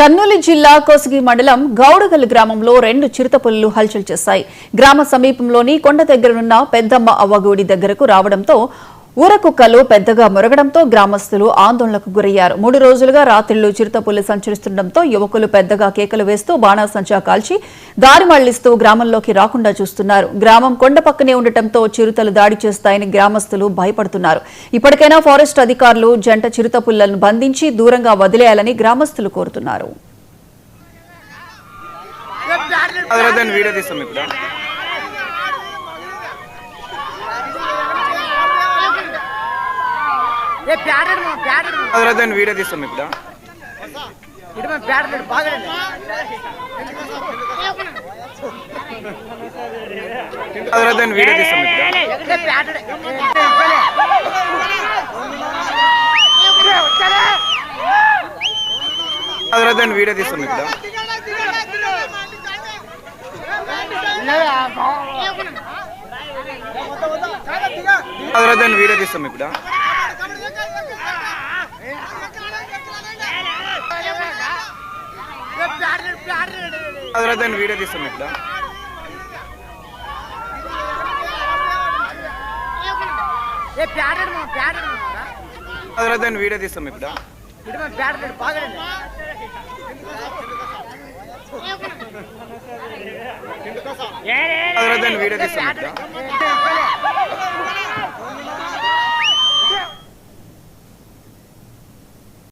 కర్నూలు జిల్లా కోసిగి మండలం గౌడగల్ గ్రామంలో 2 చిరుతపులులు హల్చల్ చేశాయి. గ్రామ సమీపంలోని కొండ దగ్గరనున్న పెద్దమ్మ అవ్వగుడి దగ్గరకు రావడంతో ఊరకుక్కలు పెద్దగా మొరగడంతో గ్రామస్తులు ఆందోళనకు గురయ్యారు. 3 రోజులుగా రాత్రిళ్లు చిరుతపులు సంచరిస్తుండటంతో యువకులు పెద్దగా కేకలు వేస్తూ బాణాసంచా కాల్చి దారి మళ్లిస్తూ గ్రామంలోకి రాకుండా చూస్తున్నారు. గ్రామం కొండ పక్కనే ఉండటంతో చిరుతలు దాడి చేస్తాయని గ్రామస్తులు భయపడుతున్నారు. ఇప్పటికైనా ఫారెస్ట్ అధికారులు జంట చిరుతపులను బంధించి దూరంగా వదిలేయాలని గ్రామస్తులు కోరుతున్నారు. వీడియో తీస్తాం ఇప్పుడు వీడియో తీస్తాం వీడియో తీస్తాం ఇప్పుడు వీడియో తీస్తాం ఇప్పుడు వీడియో తీస్తాం ఇప్పుడు వీడియో తీస్తాం ఇప్పుడు వీడియో తీస్తాం ఇప్పుడు